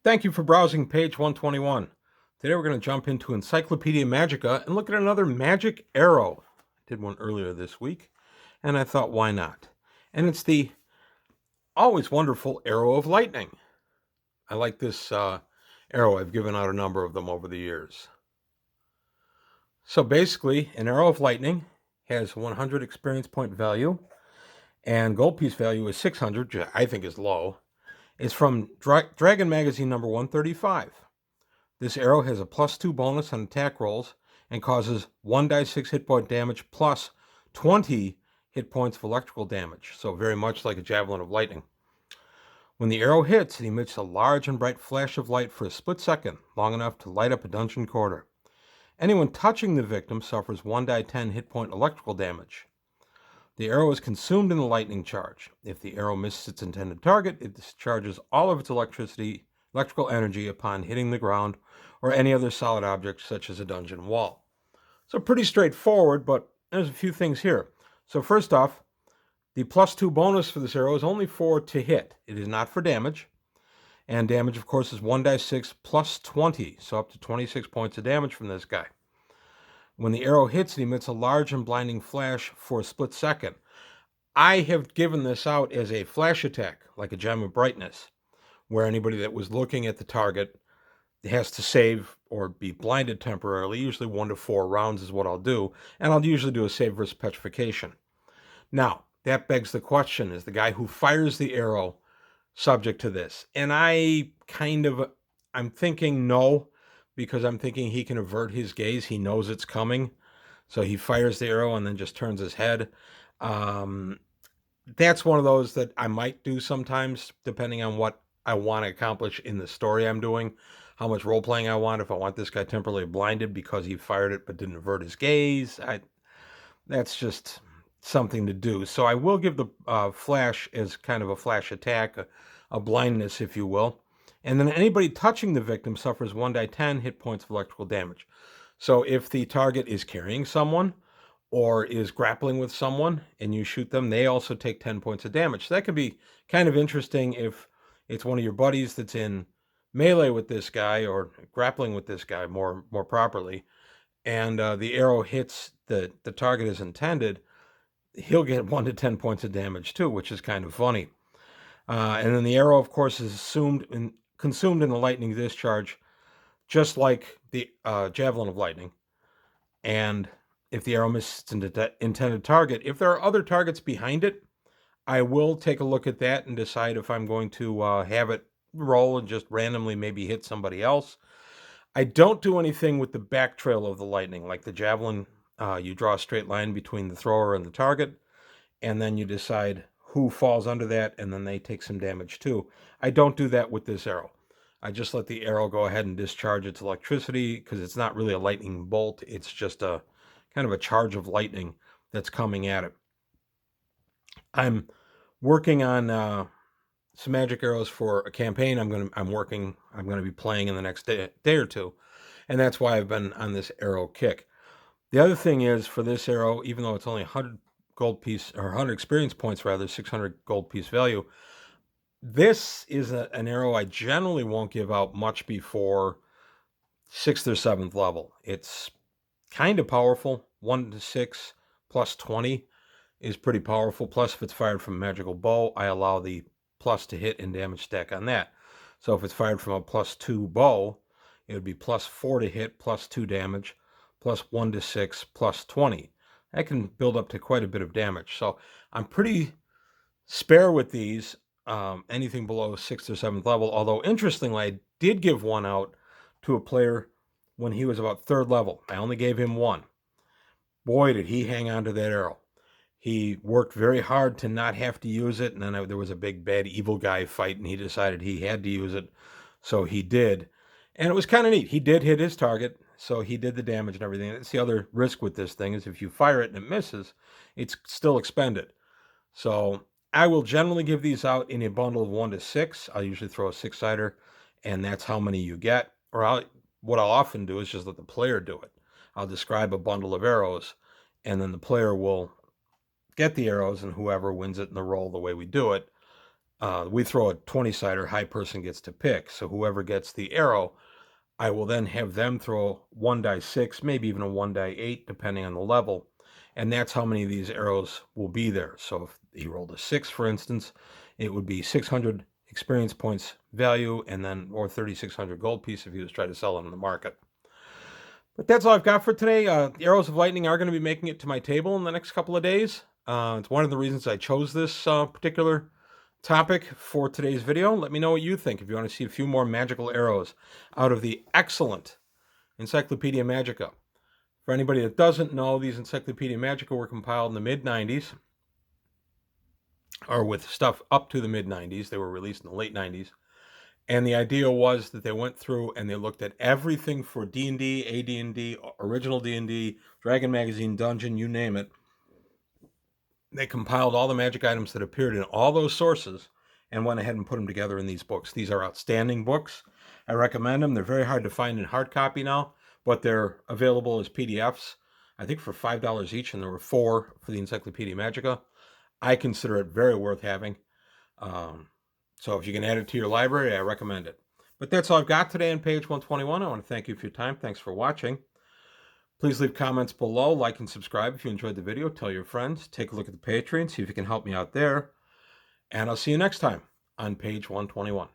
Thank you for browsing page 121. Today we're going to jump into Encyclopedia Magicka and look at another magic arrow. I did one earlier this week, and I thought, why not? And it's the always wonderful arrow of lightning. I like this arrow. I've given out a number of them over the years. So basically, an arrow of lightning has 100 experience point value, and gold piece value is 600, which I think is low. It's from Dragon Magazine number 135. This arrow has a +2 bonus on attack rolls and causes 1d6 hit point damage plus 20 hit points of electrical damage, so very much like a javelin of lightning. When the arrow hits, it emits a large and bright flash of light for a split second, long enough to light up a dungeon corridor. Anyone touching the victim suffers 1d10 hit point electrical damage. The arrow is consumed in the lightning charge. If the arrow misses its intended target, it discharges all of its electrical energy upon hitting the ground or any other solid object such as a dungeon wall. So pretty straightforward, but there's a few things here. So first off, the +2 bonus for this arrow is only for to hit. It is not for damage. And damage, of course, is 1d6 plus 20, so up to 26 points of damage from this guy. When the arrow hits, it emits a large and blinding flash for a split second. I have given this out as a flash attack, like a gem of brightness, where anybody that was looking at the target has to save or be blinded temporarily. Usually 1 to 4 rounds is what I'll do, and I'll usually do a save versus petrification. Now, that begs the question, is the guy who fires the arrow subject to this? And I'm thinking no, because I'm thinking he can avert his gaze. He knows it's coming, so he fires the arrow and then just turns his head. That's one of those that I might do sometimes, depending on what I want to accomplish in the story I'm doing, how much role-playing I want. If I want this guy temporarily blinded because he fired it but didn't avert his gaze, that's just something to do. So I will give the flash as kind of a flash attack, a blindness, if you will. And then anybody touching the victim suffers 1d10 hit points of electrical damage. So if the target is carrying someone or is grappling with someone and you shoot them, they also take 10 points of damage. So that could be kind of interesting if it's one of your buddies that's in melee with this guy or grappling with this guy more properly, and the arrow hits the target as intended, he'll get 1 to 10 points of damage too, which is kind of funny. And then the arrow, of course, is consumed in the lightning discharge, just like the javelin of lightning. And if the arrow misses its intended target, if there are other targets behind it, I will take a look at that and decide if I'm going to have it roll and just randomly maybe hit somebody else. I don't do anything with the back trail of the lightning. Like the javelin, you draw a straight line between the thrower and the target, and then you decide who falls under that, and then they take some damage too. I don't do that with this arrow. I just let the arrow go ahead and discharge its electricity, because it's not really a lightning bolt. It's just a kind of a charge of lightning that's coming at it. I'm working on some magic arrows for a campaign I'm going to be playing in the next day or two, and that's why I've been on this arrow kick. The other thing is, for this arrow, even though it's only 100 gold piece, or 100 experience points rather, 600 gold piece value, this is an arrow I generally won't give out much before 6th or 7th level. It's kind of powerful. 1 to 6 plus 20 is pretty powerful. Plus, if it's fired from a magical bow, I allow the plus to hit and damage stack on that. So if it's fired from a +2 bow, it would be +4 to hit, +2 damage, +1 to 6, +20. That can build up to quite a bit of damage. So I'm pretty spare with these, anything below 6th or 7th level. Although, interestingly, I did give one out to a player when he was about 3rd level. I only gave him one. Boy, did he hang on to that arrow. He worked very hard to not have to use it, and then there was a big bad evil guy fight, and he decided he had to use it, so he did. And it was kind of neat. He did hit his target, so he did the damage and everything. That's the other risk with this thing, is if you fire it and it misses, it's still expended. So I will generally give these out in a bundle of 1 to 6. I'll usually throw a 6-sider, and that's how many you get. Or what I'll often do is just let the player do it. I'll describe a bundle of arrows, and then the player will get the arrows, and whoever wins it in the roll, the way we do it, We throw a 20-sider, high person gets to pick. So whoever gets the arrow, I will then have them throw 1d6, maybe even a 1d8, depending on the level. And that's how many of these arrows will be there. So if he rolled a 6, for instance, it would be 600 experience points value, and then or 3,600 gold piece if he was trying to sell it on the market. But that's all I've got for today. The Arrows of Lightning are going to be making it to my table in the next couple of days. It's one of the reasons I chose this particular topic for today's video. Let me know what you think if you want to see a few more magical arrows out of the excellent Encyclopedia Magicka. For anybody that doesn't know, these Encyclopedia Magicka were compiled in the mid-90s, or with stuff up to the mid-90s. They were released in the late 90s. And the idea was that they went through and they looked at everything for D&D, AD&D, original D&D, Dragon Magazine, Dungeon, you name it. They compiled all the magic items that appeared in all those sources and went ahead and put them together in these books. These are outstanding books. I recommend them. They're very hard to find in hard copy now, but they're available as PDFs, I think for $5 each, and there were 4 for the Encyclopedia Magicka. I consider it very worth having. So if you can add it to your library, I recommend it. But that's all I've got today on page 121. I want to thank you for your time. Thanks for watching. Please leave comments below, like and subscribe if you enjoyed the video. Tell your friends. Take a look at the Patreon, see if you can help me out there. And I'll see you next time on page 121.